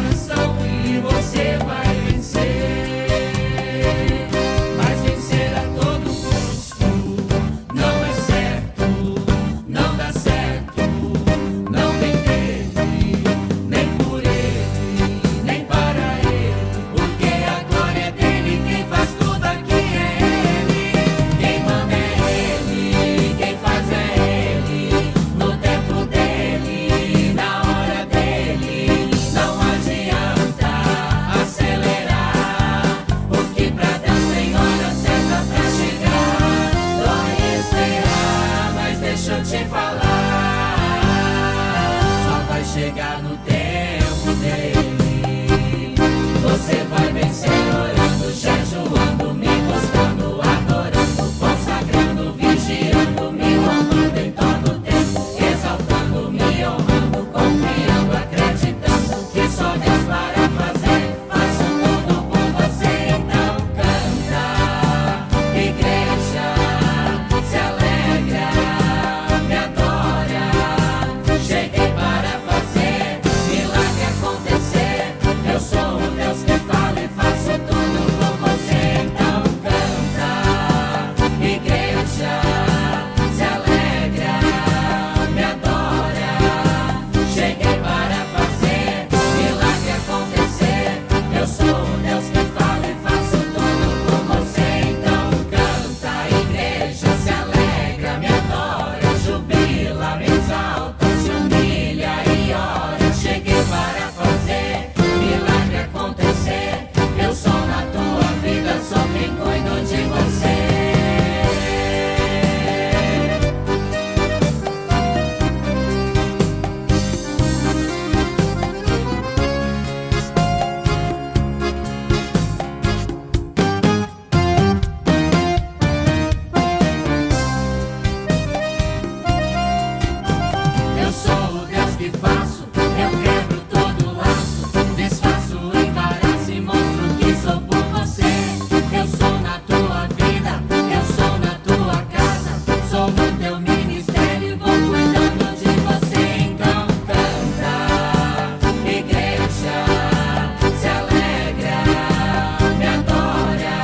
oração e você vai vencer. Mas vencer a todo custo não é certo, não dá certo. Não vem dele, nem por ele, nem para ele, porque a glória é dele. Quem faz tudo aqui é ele. Quem manda é ele, quem faz é ele. No tempo dele, na hora dele, não adianta acelerar, porque pra Deus tem hora certa pra chegar. Dói esperar, mas deixa eu te falar, só vai chegar no tempo dele. Você vai vencer orando, jejuando, me buscando, adorando, consagrando, vigiando, me louvando em todo tempo, exaltando, me honrando, confiando, acreditando que só Deus para fazer. Faço tudo por você, então canta, igreja, se alegra, me adora. Cheguei para fazer milagre acontecer. Eu sou o Deus que fala e faço tudo por você, então canta, igreja, se alegra, me adora. Cheguei para fazer milagre acontecer. Eu sou o Deus que fala e faço tudo por você, então canta, igreja, se alegra, me adora, jubila, me exalta, se humilha e ora. Cheguei para fazer milagre acontecer. Eu sou na tua vida, sou quem cuido de você. Eu sou o Deus que faço, eu quebro todo laço, desfaço o embaraço e mostro que sou por você. Eu sou na tua vida, eu sou na tua casa, sou no teu ministério e vou cuidando de você. Então canta, igreja, se alegra, me adora.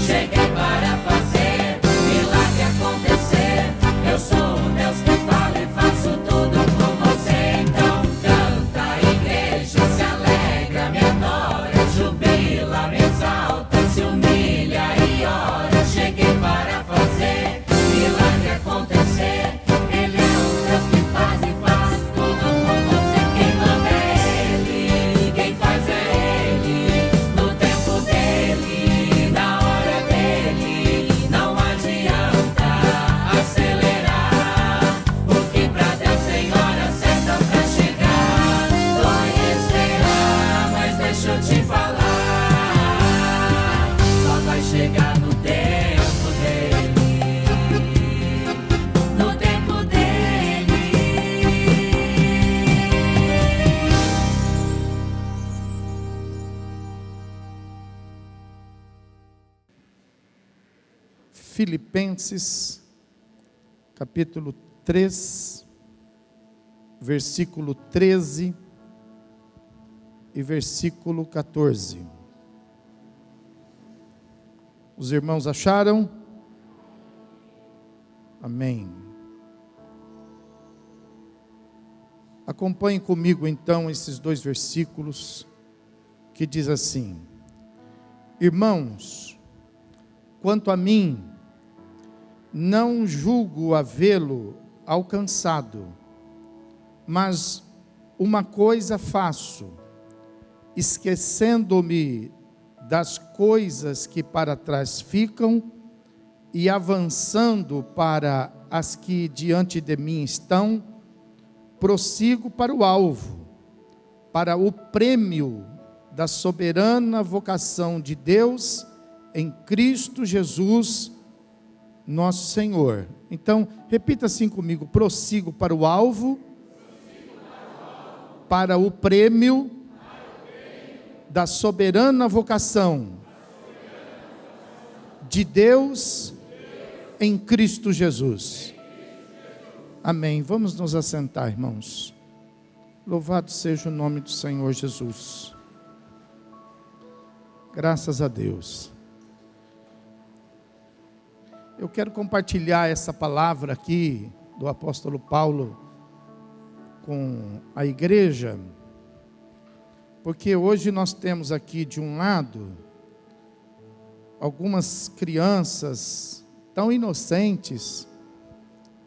Cheguei para fazer milagre acontecer. Eu sou o Deus que fala e faço tudo por você, então canta, igreja, se alegra, me adora, jubila, me exalta, se humilha e ora. Cheguei para fazer milagre acontecer. Ele é o Deus que faz e faz tudo por você. Quem manda é ele, quem faz é ele. No tempo dele, na hora dele, não adianta acelerar, porque pra Deus tem hora certa pra chegar. Dói esperar, mas deixa eu te falar, só vai chegar no tempo dele, no tempo dele. Filipenses, capítulo 3, versículo 13 e versículo 14. Os irmãos acharam? Amém. Acompanhe comigo então esses dois versículos que diz assim: Irmãos, quanto a mim, não julgo havê-lo alcançado, mas uma coisa faço, esquecendo-me das coisas que para trás ficam e avançando para as que diante de mim estão, prossigo para o alvo, para o prêmio da soberana vocação de Deus em Cristo Jesus, nosso Senhor. Então, repita assim comigo: prossigo para o alvo, para o prêmio da soberana vocação de Deus em Cristo Jesus. Amém. Vamos nos assentar, irmãos. Louvado seja o nome do Senhor Jesus. Graças a Deus. Eu quero compartilhar essa palavra aqui do apóstolo Paulo com a igreja, porque hoje nós temos aqui de um lado algumas crianças tão inocentes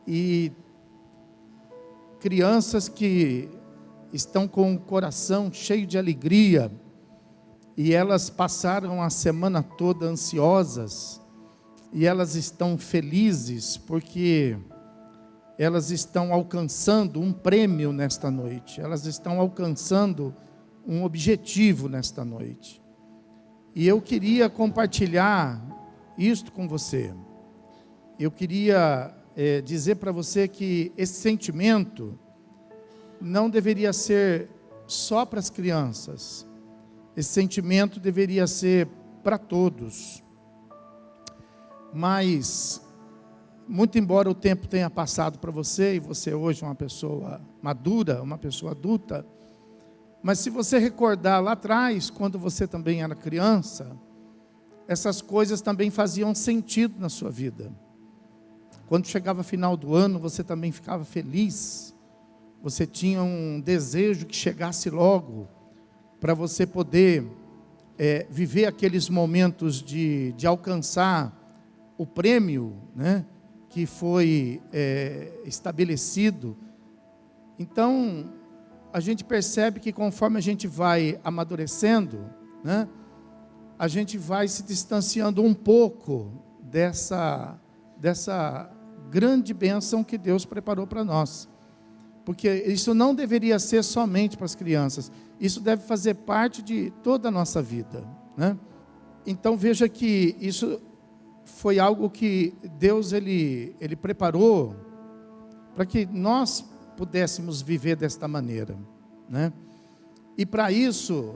e crianças que estão com o coração cheio de alegria e elas passaram a semana toda ansiosas e elas estão felizes porque elas estão alcançando um prêmio nesta noite, elas estão alcançando um objetivo nesta noite. E eu queria compartilhar isto com você. Eu queria dizer para você que esse sentimento não deveria ser só para as crianças. Esse sentimento deveria ser para todos. Mas, muito embora o tempo tenha passado para você, e você hoje é uma pessoa madura, uma pessoa adulta, mas se você recordar lá atrás, quando você também era criança, essas coisas também faziam sentido na sua vida. Quando chegava final do ano, você também ficava feliz, você tinha um desejo que chegasse logo, para você poder viver aqueles momentos de alcançar o prêmio, né, que foi estabelecido. Então, a gente percebe que conforme a gente vai amadurecendo, né, a gente vai se distanciando um pouco dessa grande bênção que Deus preparou para nós. Porque isso não deveria ser somente para as crianças, isso deve fazer parte de toda a nossa vida, né? Então veja que isso foi algo que Deus ele preparou para que nós pudéssemos viver desta maneira, né? E para isso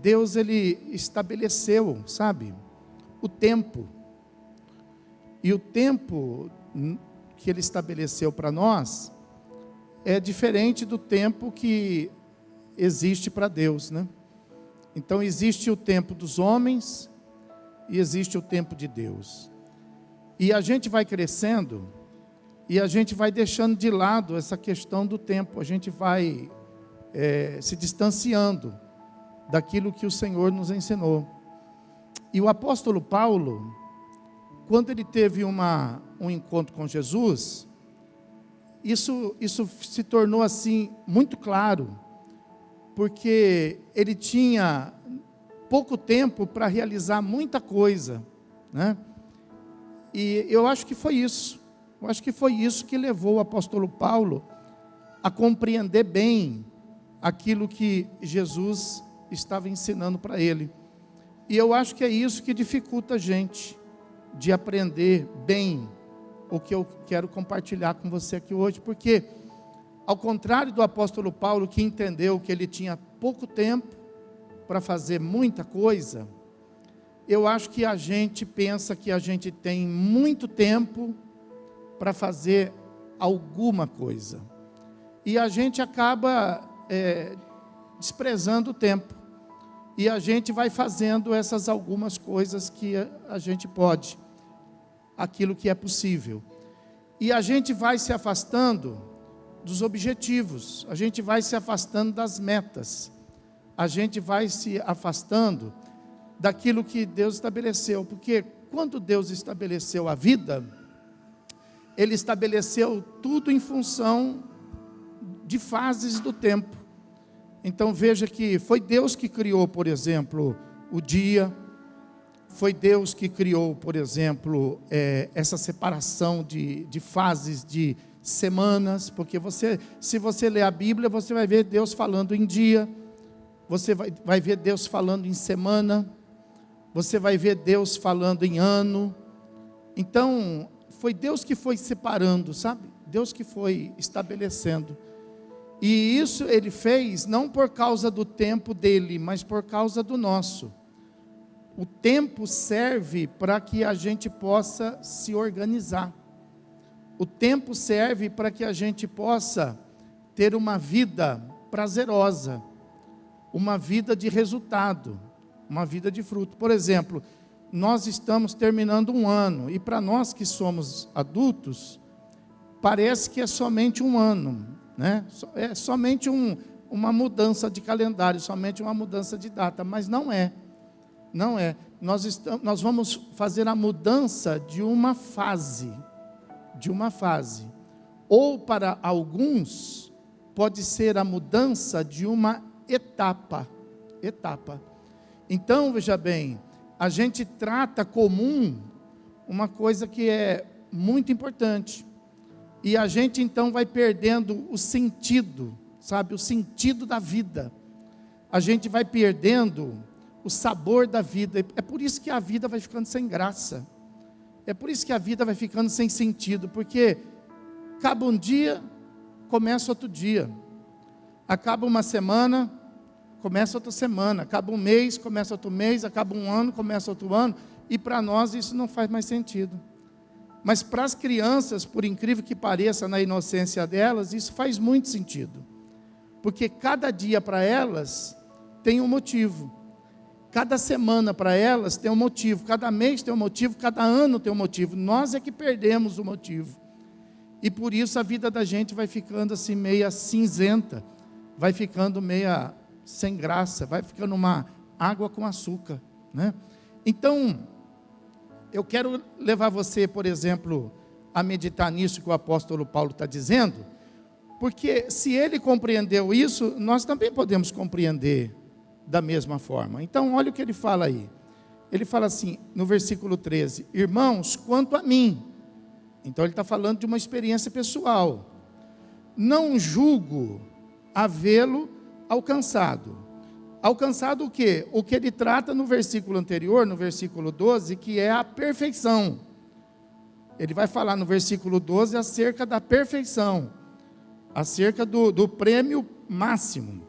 Deus ele estabeleceu, sabe, o tempo. E o tempo que ele estabeleceu para nós é diferente do tempo que existe para Deus, né? Então existe o tempo dos homens e existe o tempo de Deus. E a gente vai crescendo e a gente vai deixando de lado essa questão do tempo. A gente vai se distanciando daquilo que o Senhor nos ensinou. E o apóstolo Paulo, quando ele teve um encontro com Jesus, isso se tornou assim muito claro, porque ele tinha pouco tempo para realizar muita coisa, né? E eu acho que foi isso. Eu acho que foi isso que levou o apóstolo Paulo a compreender bem aquilo que Jesus estava ensinando para ele. E eu acho que é isso que dificulta a gente de aprender bem o que eu quero compartilhar com você aqui hoje, porque ao contrário do apóstolo Paulo, que entendeu que ele tinha pouco tempo para fazer muita coisa, eu acho que a gente pensa que a gente tem muito tempo para fazer alguma coisa, e a gente acaba desprezando o tempo, e a gente vai fazendo essas algumas coisas que a gente pode, aquilo que é possível, e a gente vai se afastando dos objetivos, a gente vai se afastando das metas, a gente vai se afastando daquilo que Deus estabeleceu, porque quando Deus estabeleceu a vida, Ele estabeleceu tudo em função de fases do tempo. Então veja que foi Deus que criou, por exemplo, o dia, foi Deus que criou, por exemplo, essa separação de fases, de semanas, porque se você ler a Bíblia, você vai ver Deus falando em dia, você vai ver Deus falando em semana, você vai ver Deus falando em ano. Então, foi Deus que foi separando, sabe? Deus que foi estabelecendo. E isso Ele fez não por causa do tempo dele, mas por causa do nosso. O tempo serve para que a gente possa se organizar. O tempo serve para que a gente possa ter uma vida prazerosa, uma vida de resultado, uma vida de fruto. Por exemplo, nós estamos terminando um ano, e para nós que somos adultos, parece que é somente um ano, né? É somente uma mudança de calendário, somente uma mudança de data, mas não é. Não é. Nós vamos fazer a mudança de uma fase. Ou para alguns, pode ser a mudança de uma etapa. Então, veja bem, a gente trata comum uma coisa que é muito importante. E a gente então vai perdendo o sentido, sabe? O sentido da vida. A gente vai perdendo o sabor da vida. É por isso que a vida vai ficando sem graça. É por isso que a vida vai ficando sem sentido. Porque acaba um dia, começa outro dia. Acaba uma semana, começa outra semana. Acaba um mês, começa outro mês. Acaba um ano, começa outro ano. E para nós isso não faz mais sentido. Mas para as crianças, por incrível que pareça, na inocência delas, isso faz muito sentido. Porque cada dia para elas tem um motivo. Cada semana para elas tem um motivo. Cada mês tem um motivo. Cada ano tem um motivo. Nós é que perdemos o motivo. E por isso a vida da gente vai ficando assim meia cinzenta. Vai ficando meia sem graça. Vai ficando uma água com açúcar, né? Então, eu quero levar você, por exemplo, a meditar nisso que o apóstolo Paulo está dizendo, porque se ele compreendeu isso, nós também podemos compreender da mesma forma. Então, olha o que ele fala aí. Ele fala assim, no versículo 13, irmãos, quanto a mim, então ele está falando de uma experiência pessoal, não julgo havê-lo alcançado. Alcançado o quê? O que ele trata no versículo anterior, no versículo 12, que é a perfeição. Ele vai falar no versículo 12 acerca da perfeição, acerca do prêmio máximo.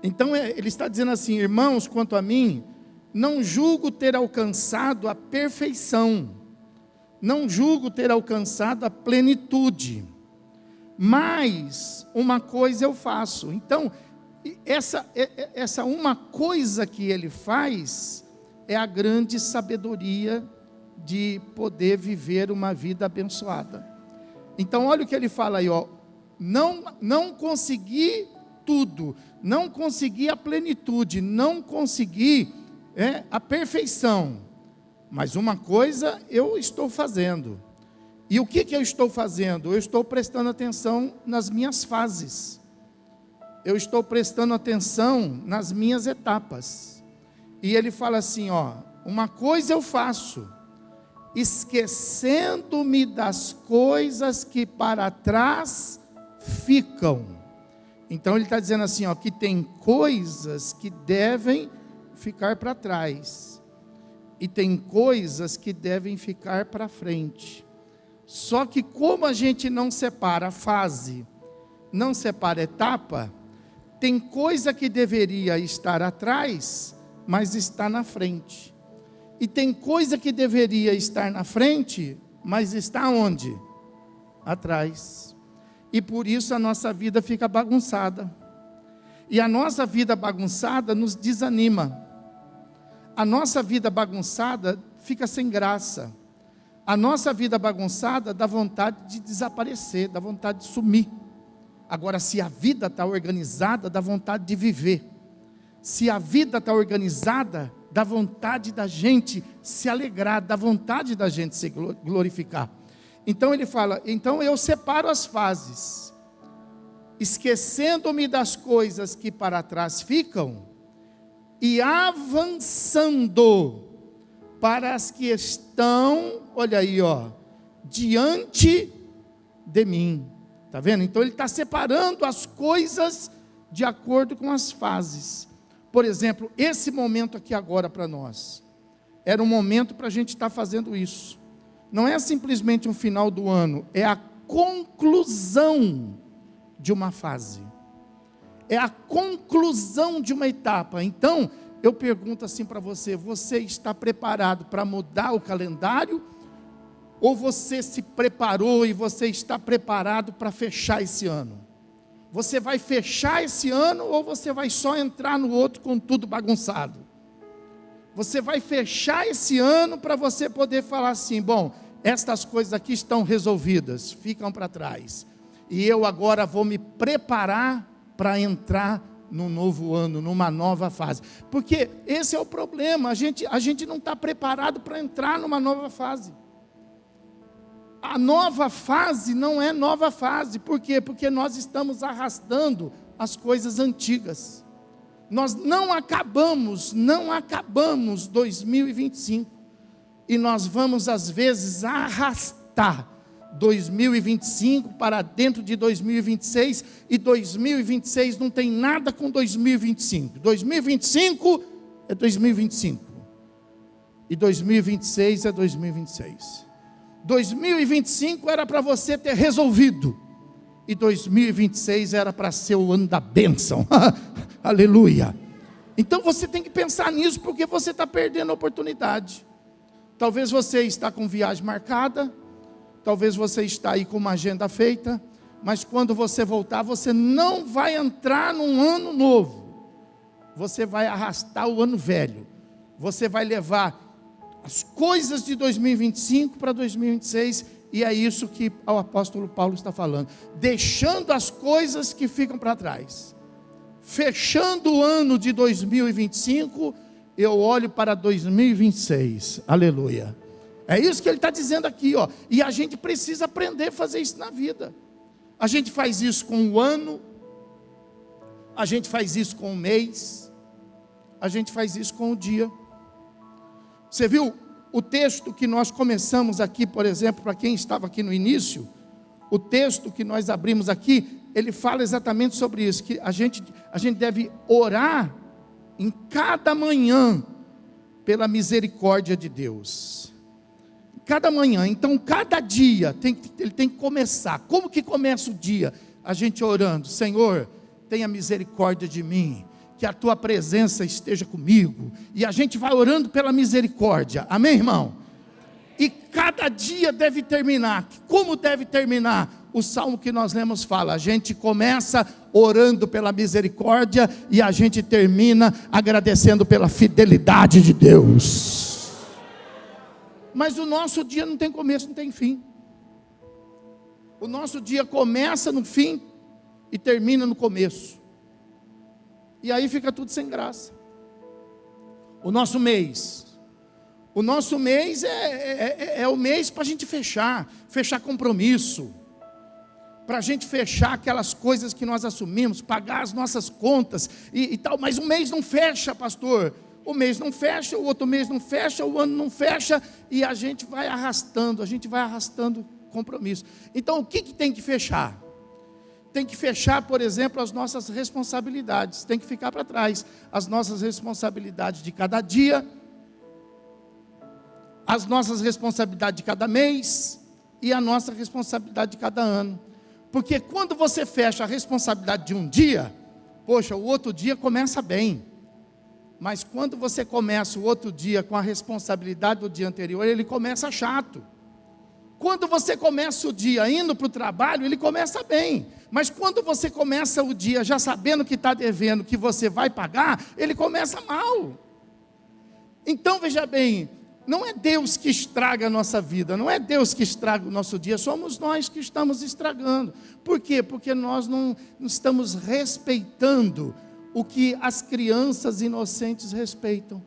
Então ele está dizendo assim, irmãos, quanto a mim, não julgo ter alcançado a perfeição, não julgo ter alcançado a plenitude, mas uma coisa eu faço. Então, essa uma coisa que ele faz é a grande sabedoria de poder viver uma vida abençoada. Então olha o que ele fala aí, ó, não consegui tudo, não consegui a plenitude, não consegui a perfeição, mas uma coisa eu estou fazendo. E o que eu estou fazendo? Eu estou prestando atenção nas minhas fases. Eu estou prestando atenção nas minhas etapas. E ele fala assim, ó, uma coisa eu faço, esquecendo-me das coisas que para trás ficam. Então ele está dizendo assim, ó, que tem coisas que devem ficar para trás. E tem coisas que devem ficar para frente. Só que como a gente não separa fase, não separa etapa, tem coisa que deveria estar atrás, mas está na frente. E tem coisa que deveria estar na frente, mas está onde? Atrás. E por isso a nossa vida fica bagunçada. E a nossa vida bagunçada nos desanima. A nossa vida bagunçada fica sem graça. A nossa vida bagunçada dá vontade de desaparecer, dá vontade de sumir. Agora, se a vida está organizada, dá vontade de viver. Se a vida está organizada, dá vontade da gente se alegrar, dá vontade da gente se glorificar. Então ele fala, então eu separo as fases, esquecendo-me das coisas que para trás ficam, e avançando para as que estão, olha aí, ó, diante de mim. Está vendo? Então ele está separando as coisas de acordo com as fases. Por exemplo, esse momento aqui agora para nós, era um momento para a gente estar fazendo isso. Não é simplesmente um final do ano, é a conclusão de uma fase. É a conclusão de uma etapa. Então, eu pergunto assim para você, você está preparado para mudar o calendário? Ou você se preparou e você está preparado para fechar esse ano? Você vai fechar esse ano ou você vai só entrar no outro com tudo bagunçado? Você vai fechar esse ano para você poder falar assim: bom, estas coisas aqui estão resolvidas, ficam para trás. E eu agora vou me preparar para entrar no novo ano, numa nova fase. Porque esse é o problema, a gente não está preparado para entrar numa nova fase. A nova fase não é nova fase. Por quê? Porque nós estamos arrastando as coisas antigas. Nós não acabamos 2025. E nós vamos às vezes arrastar 2025 para dentro de 2026, e 2026 não tem nada com 2025. 2025 é 2025. E 2026 é 2026. 2025 era para você ter resolvido, e 2026 era para ser o ano da bênção. Aleluia. Então você tem que pensar nisso, porque você está perdendo a oportunidade. Talvez você está com viagem marcada, talvez você está aí com uma agenda feita, mas quando você voltar, você não vai entrar num ano novo, você vai arrastar o ano velho, você vai levar as coisas de 2025 para 2026, e é isso que o apóstolo Paulo está falando, deixando as coisas que ficam para trás, fechando o ano de 2025, eu olho para 2026, aleluia. É isso que ele está dizendo aqui, ó. E a gente precisa aprender a fazer isso na vida. A gente faz isso com o ano, a gente faz isso com o mês, a gente faz isso com o dia. Você viu o texto que nós começamos aqui, por exemplo, para quem estava aqui no início, o texto que nós abrimos aqui, ele fala exatamente sobre isso, que a gente deve orar em cada manhã pela misericórdia de Deus. Cada manhã, então cada dia ele tem que começar. Como que começa o dia? A gente orando: Senhor, tenha misericórdia de mim, que a tua presença esteja comigo. E a gente vai orando pela misericórdia, amém, irmão? E cada dia deve terminar. Como deve terminar? O salmo que nós lemos fala: a gente começa orando pela misericórdia e a gente termina agradecendo pela fidelidade de Deus. Mas o nosso dia não tem começo, não tem fim. O nosso dia começa no fim e termina no começo. E aí fica tudo sem graça. O nosso mês é o mês para a gente fechar compromisso, para a gente fechar aquelas coisas que nós assumimos, pagar as nossas contas e tal. Mas o mês não fecha, pastor. O mês não fecha, o outro mês não fecha, o ano não fecha, e a gente vai arrastando compromisso. Então o que tem que fechar? Tem que fechar, por exemplo, as nossas responsabilidades, tem que ficar para trás as nossas responsabilidades de cada dia, as nossas responsabilidades de cada mês e a nossa responsabilidade de cada ano. Porque quando você fecha a responsabilidade de um dia, poxa, o outro dia começa bem. Mas quando você começa o outro dia com a responsabilidade do dia anterior, ele começa chato. Quando você começa o dia indo para o trabalho, ele começa bem. Mas quando você começa o dia já sabendo que está devendo, que você vai pagar, ele começa mal. Então veja bem, não é Deus que estraga a nossa vida, não é Deus que estraga o nosso dia, somos nós que estamos estragando. Por quê? Porque nós não estamos respeitando o que as crianças inocentes respeitam,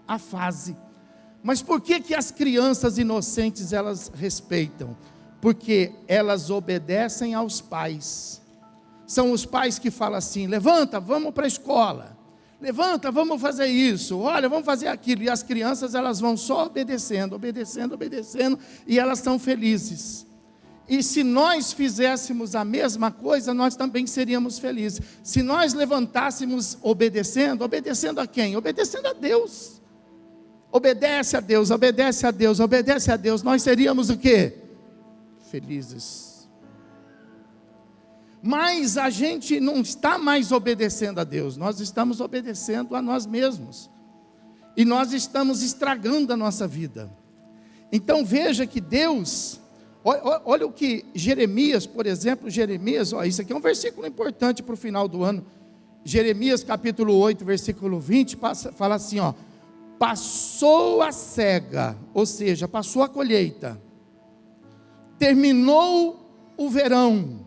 a fase. Mas por que as crianças inocentes elas respeitam? Porque elas obedecem aos pais. São os pais que falam assim: levanta, vamos para a escola. Levanta, vamos fazer isso. Olha, vamos fazer aquilo. E as crianças elas vão só obedecendo, e elas são felizes. E se nós fizéssemos a mesma coisa, nós também seríamos felizes. Se nós levantássemos obedecendo a quem? Obedecendo a Deus. Obedece a Deus, obedece a Deus, obedece a Deus. Nós seríamos o quê? Felizes. Mas a gente não está mais obedecendo a Deus, nós estamos obedecendo a nós mesmos. E nós estamos estragando a nossa vida. Então veja que Deus, Olha o que Jeremias, por exemplo, isso aqui é um versículo importante para o final do ano. Jeremias capítulo 8, versículo 20, fala assim, ó: passou a cega, ou seja, passou a colheita, terminou o verão,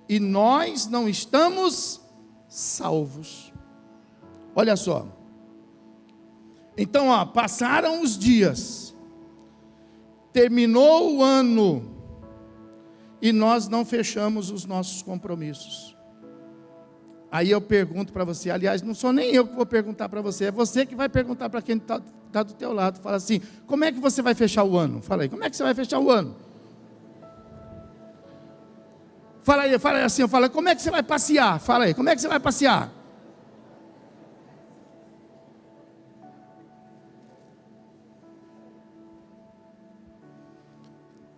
e nós não estamos salvos. Olha só. Então, ó, passaram os dias, terminou o ano, e nós não fechamos os nossos compromissos. Aí eu pergunto para você, aliás, não sou nem eu que vou perguntar para você, é você que vai perguntar para quem está do teu lado. Fala assim: como é que você vai fechar o ano? Fala aí, como é que você vai fechar o ano? Fala aí assim, como é que você vai passear? Fala aí, como é que você vai passear?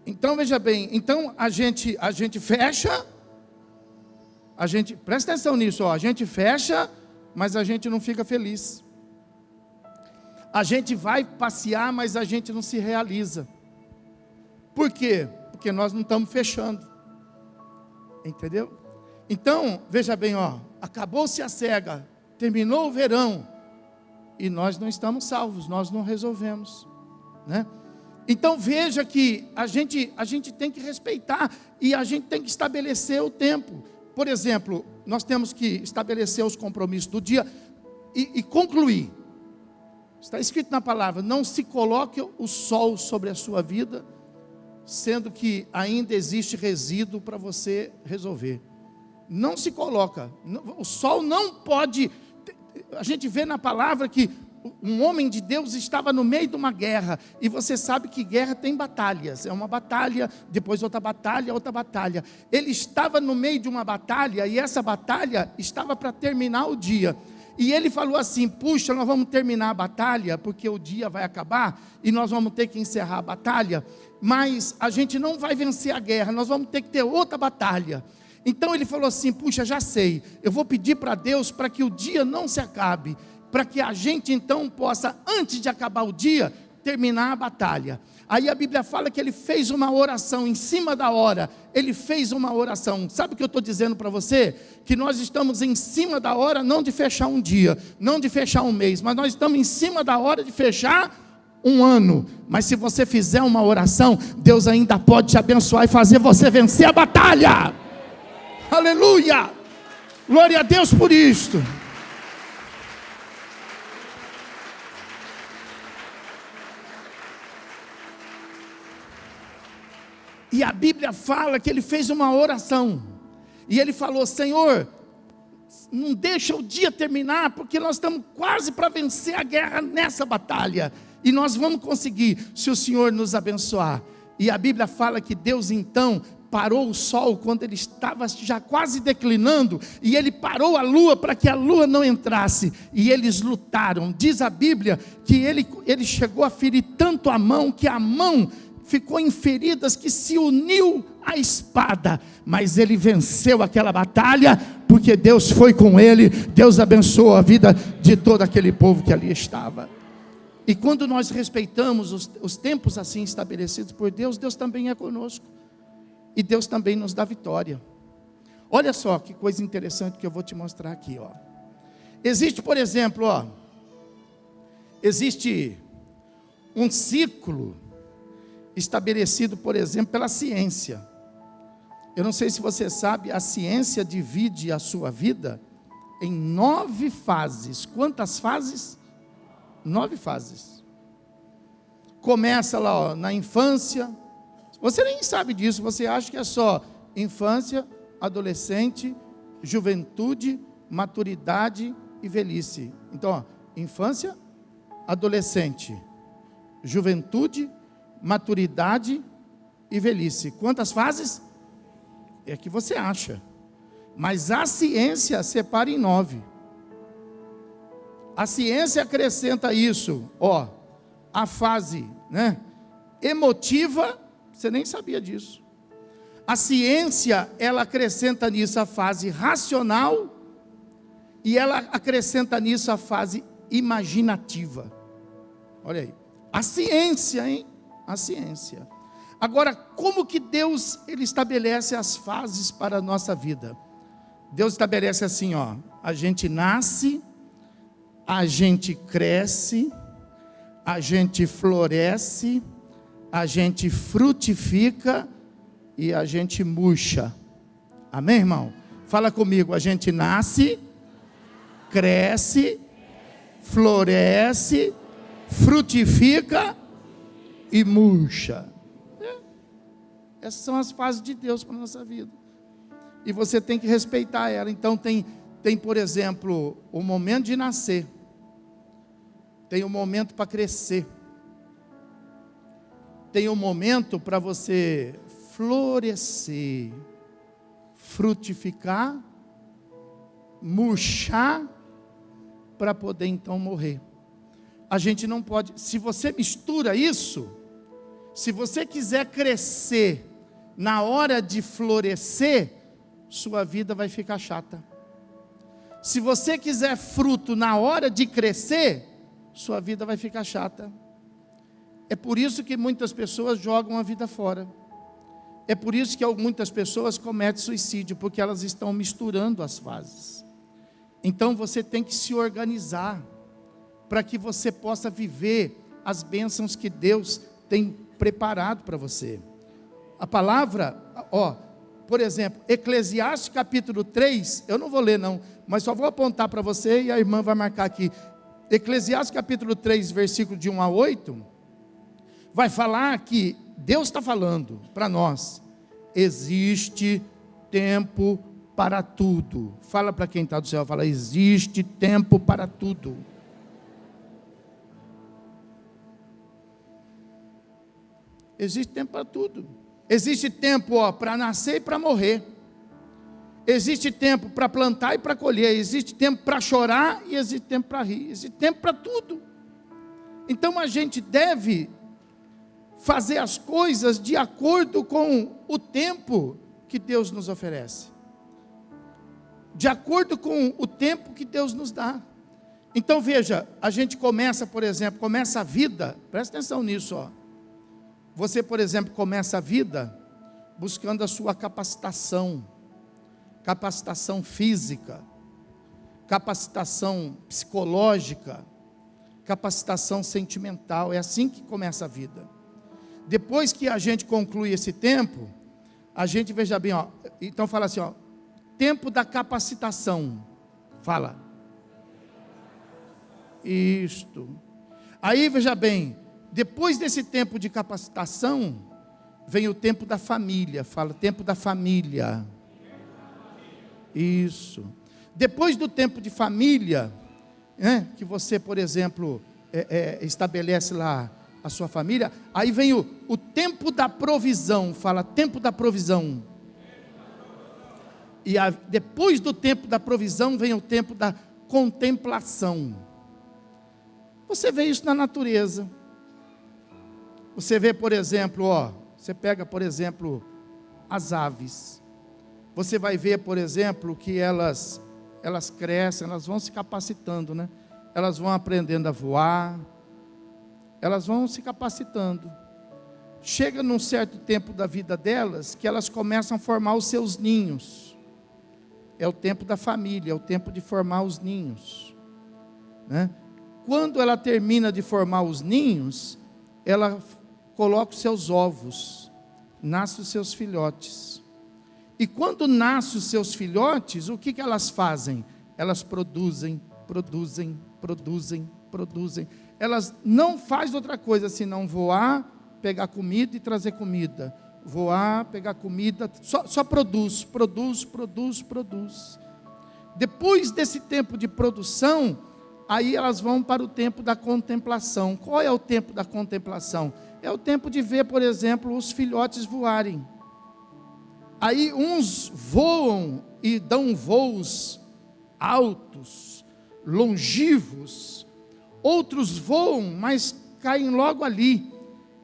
Então veja bem, então a gente fecha. Presta atenção nisso, ó, a gente fecha, mas a gente não fica feliz. A gente vai passear, mas a gente não se realiza. Por quê? Porque nós não estamos fechando. Entendeu? Então, veja bem, ó, acabou-se a cega, terminou o verão, e nós não estamos salvos, nós não resolvemos, né? Então veja que a gente tem que respeitar, e a gente tem que estabelecer o tempo. Por exemplo, nós temos que estabelecer os compromissos do dia e concluir. Está escrito na palavra: não se coloque o sol sobre a sua vida, sendo que ainda existe resíduo para você resolver. Não se coloca. O sol não pode. A gente vê na palavra que um homem de Deus estava no meio de uma guerra, e você sabe que guerra tem batalhas, é uma batalha, depois outra batalha. Ele estava no meio de uma batalha, e essa batalha estava para terminar o dia, e ele falou assim: puxa, nós vamos terminar a batalha, porque o dia vai acabar, e nós vamos ter que encerrar a batalha, mas a gente não vai vencer a guerra, nós vamos ter que ter outra batalha. Então ele falou assim: puxa, já sei, eu vou pedir para Deus para que o dia não se acabe, para que a gente então possa, antes de acabar o dia, terminar a batalha. Aí a Bíblia fala que ele fez uma oração em cima da hora. Ele fez uma oração. Sabe o que eu estou dizendo para você? Que nós estamos em cima da hora, não de fechar um dia, não de fechar um mês, mas nós estamos em cima da hora de fechar um ano. Mas se você fizer uma oração, Deus ainda pode te abençoar e fazer você vencer a batalha. Aleluia! Glória a Deus por isto. E a Bíblia fala que ele fez uma oração, e ele falou: Senhor, não deixa o dia terminar, porque nós estamos quase para vencer a guerra nessa batalha, e nós vamos conseguir, se o Senhor nos abençoar. E a Bíblia fala que Deus então parou o sol quando ele estava já quase declinando, e ele parou a lua para que a lua não entrasse, e eles lutaram. Diz a Bíblia que ele chegou a ferir tanto a mão, que a mão ficou em feridas, que se uniu à espada, mas ele venceu aquela batalha, porque Deus foi com ele. Deus abençoou a vida de todo aquele povo que ali estava. E quando nós respeitamos os tempos assim estabelecidos por Deus, Deus também é conosco, e Deus também nos dá vitória. Olha só que coisa interessante que eu vou te mostrar aqui, ó. Existe, por exemplo, ó, existe um ciclo estabelecido, por exemplo, pela ciência. Eu não sei se você sabe, a ciência divide a sua vida em 9 fases. Quantas fases? 9 fases. Começa lá, ó, na infância. Você nem sabe disso, você acha que é só infância, adolescente, juventude, maturidade e velhice. Então, ó, infância, adolescente, juventude, maturidade e velhice. Quantas fases? É que você acha. Mas a ciência separa em 9. A ciência acrescenta isso, ó, a fase, né, emotiva. Você nem sabia disso. A ciência, ela acrescenta nisso a fase racional, e ela acrescenta nisso a fase imaginativa. Olha aí. A ciência, hein? A ciência. Agora, como que Deus ele estabelece as fases para a nossa vida? Deus estabelece assim, ó, a gente nasce, a gente cresce, a gente floresce, a gente frutifica e a gente murcha. Amém, irmão? Fala comigo, a gente nasce, cresce, floresce, frutifica e murcha. Essas são as fases de Deus para a nossa vida. E você tem que respeitar ela. Então tem, por exemplo, o momento de nascer. Tem um momento para crescer. Tem um momento para você florescer, frutificar, murchar, para poder então morrer. A gente não pode, se você mistura isso, se você quiser crescer na hora de florescer, sua vida vai ficar chata. Se você quiser fruto na hora de crescer, sua vida vai ficar chata. É por isso que muitas pessoas jogam a vida fora. É por isso que muitas pessoas cometem suicídio, porque elas estão misturando as fases. Então você tem que se organizar, para que você possa viver as bênçãos que Deus tem preparado para você. A palavra, por exemplo, Eclesiastes capítulo 3, eu não vou ler não, mas só vou apontar para você e a irmã vai marcar aqui. Eclesiastes capítulo 3, versículo de 1 a 8, vai falar que Deus está falando para nós, existe tempo para tudo. Fala para quem está do céu, fala, existe tempo para tudo. Existe tempo para tudo. Existe tempo para nascer e para morrer. Existe tempo para plantar e para colher. Existe tempo para chorar e existe tempo para rir. Existe tempo para tudo. Então a gente deve fazer as coisas de acordo com o tempo que Deus nos oferece. De acordo com o tempo que Deus nos dá. Então veja, a gente começa, por exemplo, começa a vida, presta atenção nisso, ó. Você, por exemplo, começa a vida buscando a sua capacitação física, capacitação psicológica, capacitação sentimental. É assim que começa a vida. Depois que a gente conclui esse tempo, a gente, veja bem, ó, então fala assim, ó, tempo da capacitação. Fala. Isto. Aí, veja bem, depois desse tempo de capacitação, vem o tempo da família. Fala, tempo da família. Isso. Depois do tempo de família, que você, por exemplo, estabelece lá a sua família, aí vem o tempo da provisão. Fala, tempo da provisão. E depois do tempo da provisão, vem o tempo da contemplação. Você vê isso na natureza. Você vê, por exemplo, você pega, por exemplo, as aves. Você vai ver, por exemplo, que elas crescem, elas vão se capacitando, né? Elas vão aprendendo a voar, elas vão se capacitando. Chega num certo tempo da vida delas, que elas começam a formar os seus ninhos. É o tempo da família, é o tempo de formar os ninhos, né? Quando ela termina de formar os ninhos, ela coloca os seus ovos, nasce os seus filhotes. E quando nascem os seus filhotes, o que elas fazem? Elas produzem. Elas não fazem outra coisa senão voar, pegar comida e trazer comida. Voar, pegar comida, só produz. Depois desse tempo de produção, aí elas vão para o tempo da contemplação. Qual é o tempo da contemplação? É o tempo de ver, por exemplo, os filhotes voarem. Aí uns voam e dão voos altos, longivos. Outros voam, mas caem logo ali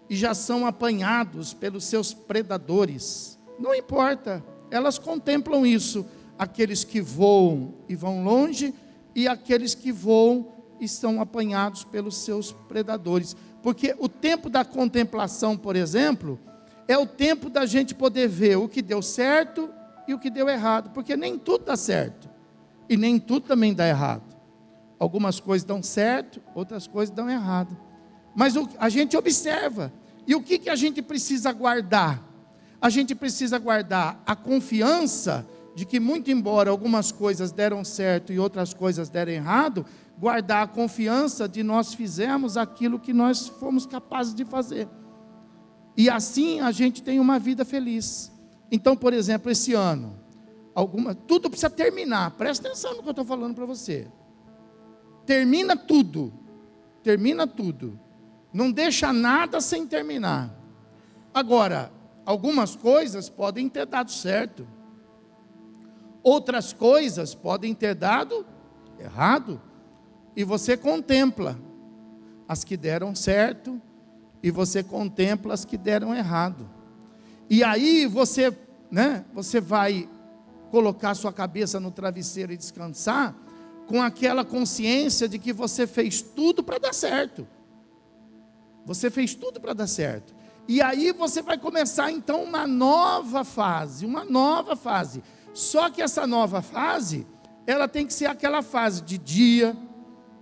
e já são apanhados pelos seus predadores. Não importa, elas contemplam isso. Aqueles que voam e vão longe, e aqueles que voam e são apanhados pelos seus predadores. Porque o tempo da contemplação, por exemplo, é o tempo da gente poder ver o que deu certo e o que deu errado, porque nem tudo dá certo, e nem tudo também dá errado. Algumas coisas dão certo, outras coisas dão errado, mas a gente observa, e o que a gente precisa guardar? A gente precisa guardar a confiança de que, muito embora algumas coisas deram certo e outras coisas deram errado, guardar a confiança de nós fizermos aquilo que nós fomos capazes de fazer, e assim a gente tem uma vida feliz. Então, por exemplo, esse ano, tudo precisa terminar, presta atenção no que eu estou falando para você, termina tudo, não deixa nada sem terminar. Agora, algumas coisas podem ter dado certo, outras coisas podem ter dado errado, e você contempla as que deram certo, e você contempla as que deram errado, e aí você vai colocar sua cabeça no travesseiro e descansar, com aquela consciência de que você fez tudo para dar certo, e aí você vai começar então uma nova fase, só que essa nova fase, ela tem que ser aquela fase de dia,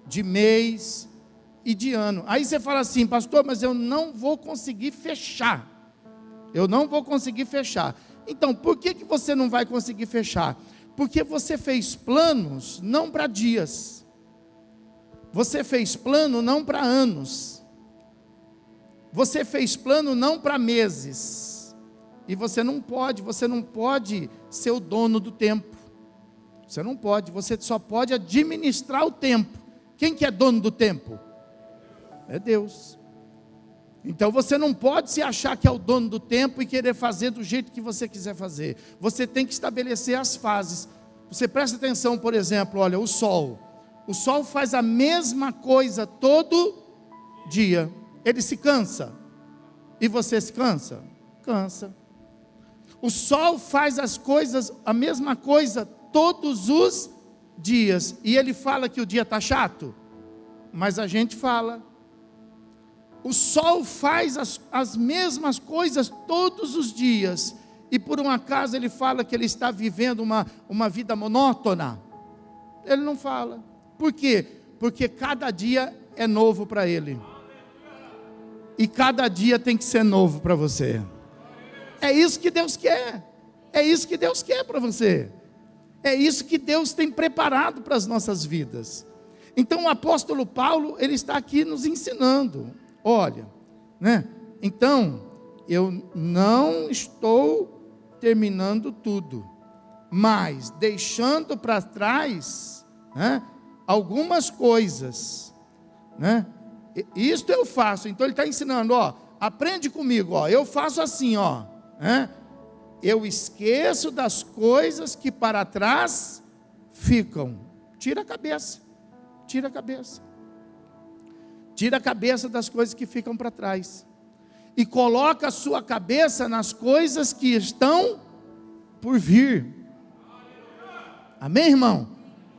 de mês e de ano. Aí você fala assim: pastor, mas eu não vou conseguir fechar, então por que você não vai conseguir fechar? Porque você fez planos não para dias, você fez plano não para anos, você fez plano não para meses, e você não pode ser o dono do tempo, você só pode administrar o tempo. Quem que é dono do tempo? É Deus. Então você não pode se achar que é o dono do tempo e querer fazer do jeito que você quiser fazer. Você tem que estabelecer as fases. Você presta atenção, por exemplo, olha, o sol faz a mesma coisa todo dia. Ele se cansa. E você se cansa? Cansa. O sol faz a mesma coisa todos os dias. E ele fala que o dia está chato? Mas a gente fala. O sol faz as mesmas coisas todos os dias, e por um acaso ele fala que ele está vivendo uma vida monótona? Ele não fala. Por quê? Porque cada dia é novo para ele, e cada dia tem que ser novo para você. É isso que Deus quer, para você, é isso que Deus tem preparado para as nossas vidas. Então o apóstolo Paulo, ele está aqui nos ensinando. Olha, então, eu não estou terminando tudo, mas deixando para trás, algumas coisas, Isto eu faço. Então ele está ensinando, aprende comigo, eu faço assim, eu esqueço das coisas que para trás ficam. Tira a cabeça das coisas que ficam para trás, e coloca a sua cabeça nas coisas que estão por vir. Amém, irmão?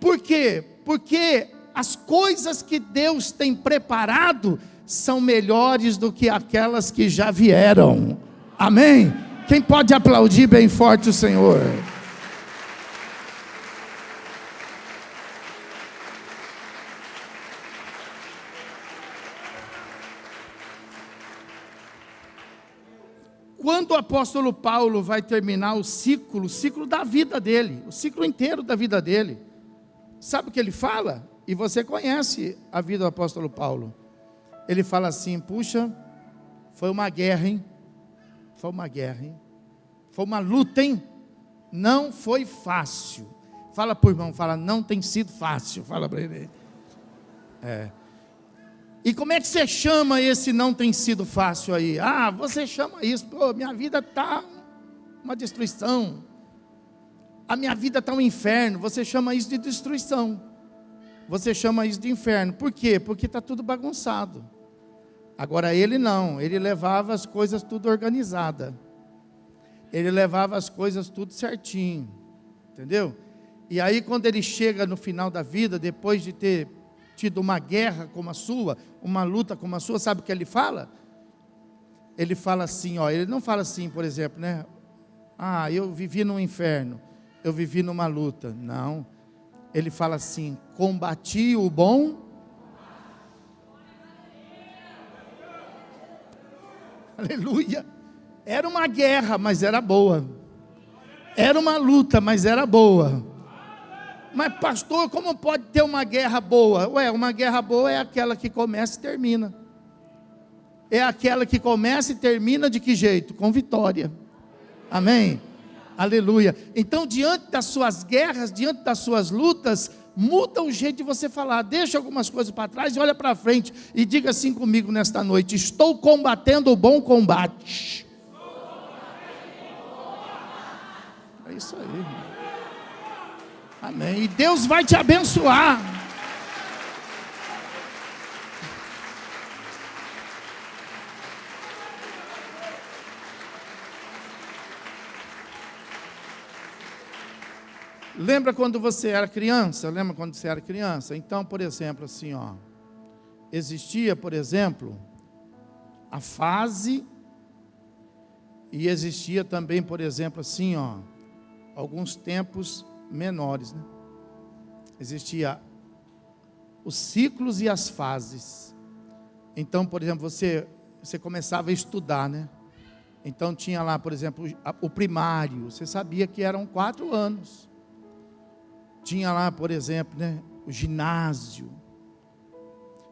Por quê? Porque as coisas que Deus tem preparado são melhores do que aquelas que já vieram. Amém? Quem pode aplaudir bem forte o Senhor? Quando o apóstolo Paulo vai terminar o ciclo da vida dele, o ciclo inteiro da vida dele, sabe o que ele fala? E você conhece a vida do apóstolo Paulo. Ele fala assim: puxa, foi uma guerra, hein? Foi uma luta, hein? Não foi fácil. Fala para o irmão, não tem sido fácil. Fala para ele. E como é que você chama esse não tem sido fácil aí? Você chama isso, minha vida está uma destruição, a minha vida está um inferno. Você chama isso de destruição, você chama isso de inferno. Por quê? Porque está tudo bagunçado. Agora ele não, ele levava as coisas tudo organizada, ele levava as coisas tudo certinho, entendeu? E aí quando ele chega no final da vida, depois de ter tido uma guerra como a sua, uma luta como a sua, sabe o que ele fala? ele fala assim, ó, ele não fala assim, por exemplo, né? Ah, eu vivi no inferno, eu vivi numa luta. Não. Ele fala assim: combati o bom. Aleluia. Era uma guerra, mas era boa. Era uma luta, mas era boa. Mas pastor, como pode ter uma guerra boa? Ué, uma guerra boa é aquela que começa e termina. É aquela que começa e termina de que jeito? Com vitória. Amém? Aleluia. Então, diante das suas guerras, diante das suas lutas, muda o jeito de você falar. Deixa algumas coisas para trás e olha para frente. E diga assim comigo nesta noite: estou combatendo o bom combate. É isso aí. Amém. E Deus vai te abençoar. Lembra quando você era criança? Lembra quando você era criança? Então, por exemplo, assim, ó, existia, por exemplo, a fase, e existia também, por exemplo, assim, ó, alguns tempos menores, né? Existia os ciclos e as fases. Então, por exemplo, você começava a estudar, né? Então tinha lá, por exemplo, o primário. Você sabia que eram 4 anos. Tinha lá, por exemplo, né, o ginásio.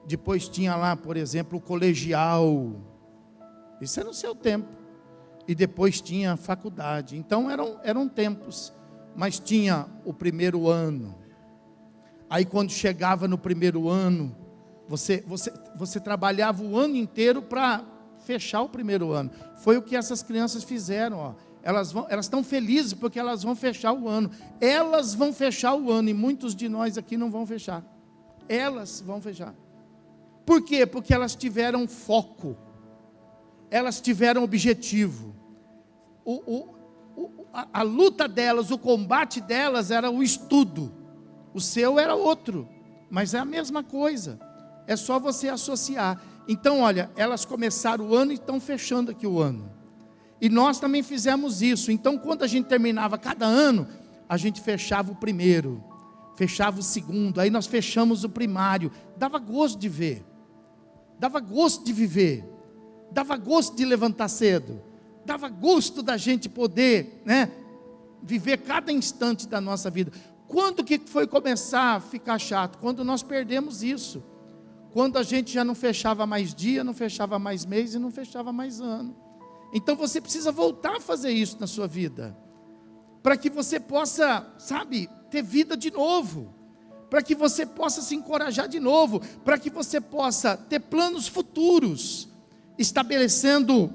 Depois tinha lá, por exemplo, o colegial. Isso era no seu tempo. E depois tinha a faculdade. Então eram tempos. Mas tinha o primeiro ano. Aí quando chegava no primeiro ano, você trabalhava o ano inteiro para fechar o primeiro ano. Foi o que essas crianças fizeram, ó. Elas estão felizes porque elas vão fechar o ano. Elas vão fechar o ano e muitos de nós aqui não vão fechar. Elas vão fechar. Por quê? Porque elas tiveram foco. Elas tiveram objetivo. A luta delas, o combate delas era o estudo. O seu era outro, mas é a mesma coisa. É só você associar. Então, olha, elas começaram o ano e estão fechando aqui o ano. E nós também fizemos isso. Então, quando a gente terminava cada ano, a gente fechava o primeiro, fechava o segundo, aí nós fechamos o primário. Dava gosto de ver, dava gosto de viver, dava gosto de levantar cedo, dava gosto da gente poder, né, viver cada instante da nossa vida. Quando que foi começar a ficar chato? Quando nós perdemos isso. Quando a gente já não fechava mais dia, não fechava mais mês e não fechava mais ano. Então você precisa voltar a fazer isso na sua vida, para que você possa, sabe, ter vida de novo, para que você possa se encorajar de novo, para que você possa ter planos futuros, estabelecendo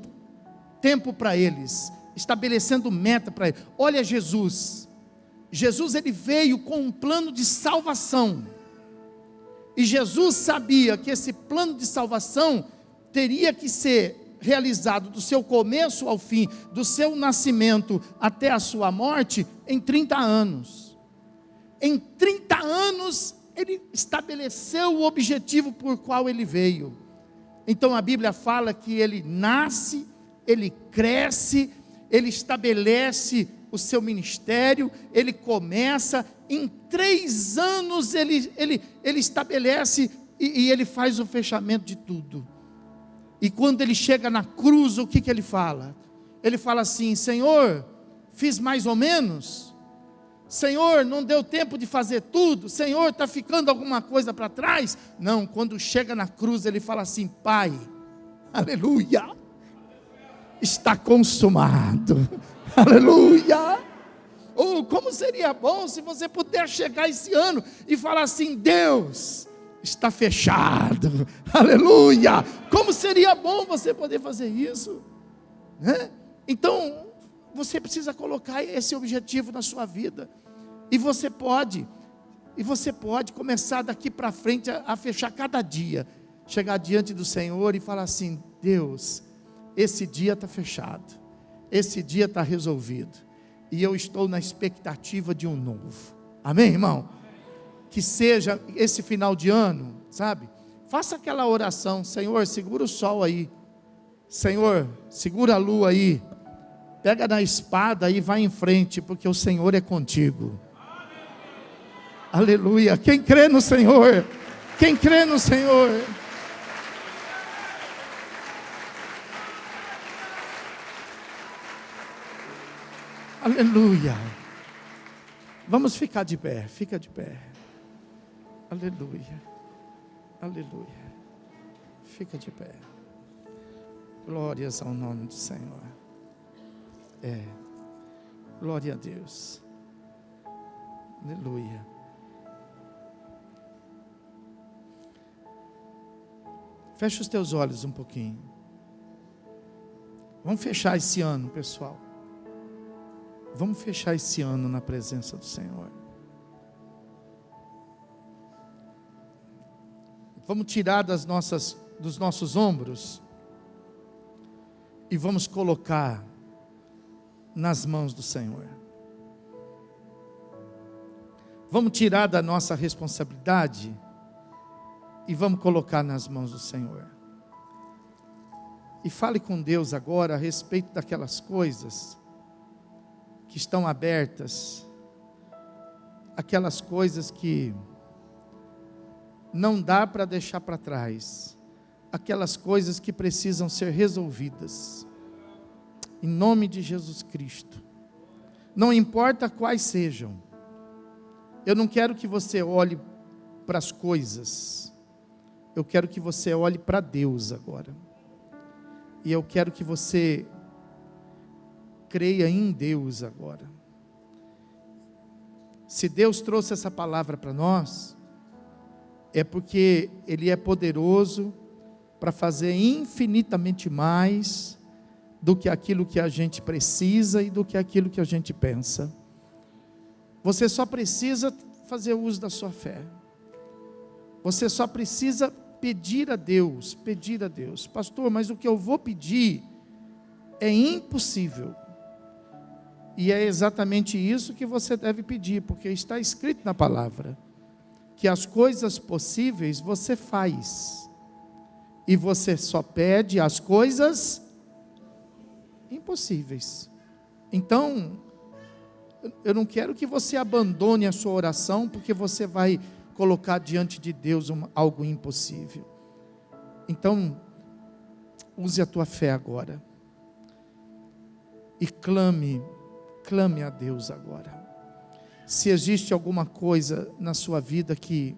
tempo para eles, estabelecendo meta para eles. Olha Jesus, ele veio com um plano de salvação, e Jesus sabia que esse plano de salvação teria que ser realizado do seu começo ao fim, do seu nascimento até a sua morte, em 30 anos. Em 30 anos, ele estabeleceu o objetivo por qual ele veio. Então a Bíblia fala que ele nasce, ele cresce, ele estabelece o seu ministério, ele começa, em 3 anos ele estabelece e ele faz o fechamento de tudo. E quando ele chega na cruz, o que ele fala? Ele fala assim: Senhor, fiz mais ou menos? Senhor, não deu tempo de fazer tudo? Senhor, está ficando alguma coisa para trás? Não, quando chega na cruz, ele fala assim: Pai, aleluia, está consumado, aleluia. Oh, como seria bom se você puder chegar esse ano e falar assim: Deus, está fechado, aleluia. Como seria bom você poder fazer isso, né? Então você precisa colocar esse objetivo na sua vida, e você pode começar daqui para frente a fechar cada dia, chegar diante do Senhor e falar assim: Deus, esse dia está fechado, esse dia está resolvido, e eu estou na expectativa de um novo. Amém, irmão? Que seja esse final de ano, sabe? Faça aquela oração: Senhor, segura o sol aí, Senhor, segura a lua aí, pega na espada e vai em frente, porque o Senhor é contigo. Aleluia. Quem crê no Senhor? Quem crê no Senhor? Aleluia. Vamos ficar de pé, fica de pé. Aleluia. Aleluia. Fica de pé. Glórias ao nome do Senhor. Glória a Deus. Aleluia. Fecha os teus olhos um pouquinho. Vamos fechar esse ano, pessoal. Vamos fechar esse ano na presença do Senhor. Vamos tirar dos nossos ombros e vamos colocar nas mãos do Senhor. Vamos tirar da nossa responsabilidade e vamos colocar nas mãos do Senhor. E fale com Deus agora a respeito daquelas coisas que estão abertas, aquelas coisas que não dá para deixar para trás, aquelas coisas que precisam ser resolvidas, em nome de Jesus Cristo. Não importa quais sejam, eu não quero que você olhe para as coisas, eu quero que você olhe para Deus agora, e eu quero que você creia em Deus agora. Se Deus trouxe essa palavra para nós, é porque Ele é poderoso para fazer infinitamente mais do que aquilo que a gente precisa e do que aquilo que a gente pensa. Você só precisa fazer uso da sua fé. Você só precisa pedir a Deus, pastor, mas o que eu vou pedir é impossível. E é exatamente isso que você deve pedir, porque está escrito na palavra, que as coisas possíveis você faz, e você só pede as coisas impossíveis. Então, eu não quero que você abandone a sua oração, porque você vai colocar diante de Deus algo impossível. Então, use a tua fé agora, e clame a Deus agora. Se existe alguma coisa na sua vida que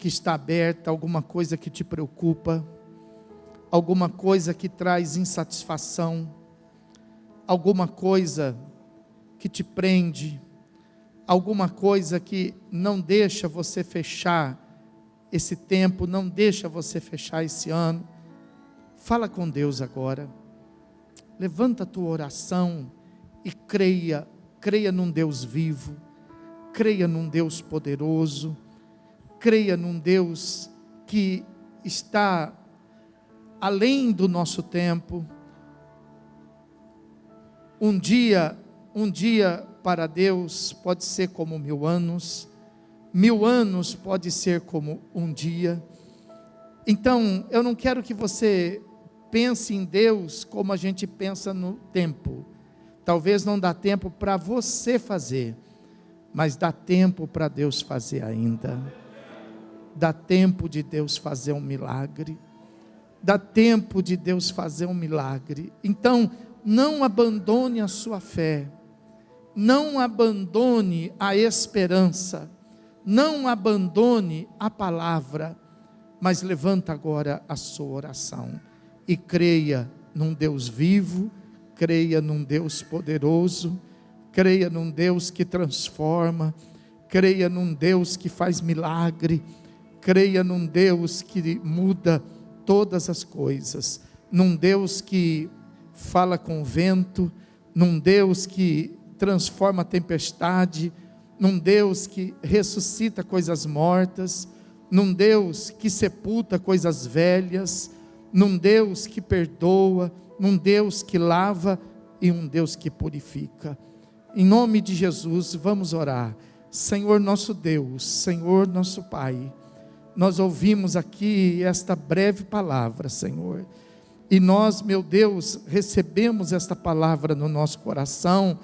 está aberta, alguma coisa que te preocupa, alguma coisa que traz insatisfação, alguma coisa que te prende, alguma coisa que não deixa você fechar esse tempo, não deixa você fechar esse ano, fala com Deus agora. Levanta a tua oração e creia num Deus vivo, creia num Deus poderoso, creia num Deus que está além do nosso tempo. Um dia para Deus pode ser como 1000 anos, 1000 anos pode ser como um dia. Então, eu não quero que você pense em Deus como a gente pensa no tempo. Talvez não dá tempo para você fazer, mas dá tempo para Deus fazer ainda. Dá tempo de Deus fazer um milagre. Dá tempo de Deus fazer um milagre. Então, não abandone a sua fé. Não abandone a esperança. Não abandone a palavra. Mas levanta agora a sua oração. E creia num Deus vivo, creia num Deus poderoso, creia num Deus que transforma, creia num Deus que faz milagre, creia num Deus que muda todas as coisas, num Deus que fala com o vento, num Deus que transforma a tempestade, num Deus que ressuscita coisas mortas, num Deus que sepulta coisas velhas, num Deus que perdoa, num Deus que lava e um Deus que purifica. Em nome de Jesus, vamos orar. Senhor nosso Deus, Senhor nosso Pai, nós ouvimos aqui esta breve palavra, Senhor, E nós, meu Deus, recebemos esta palavra no nosso coração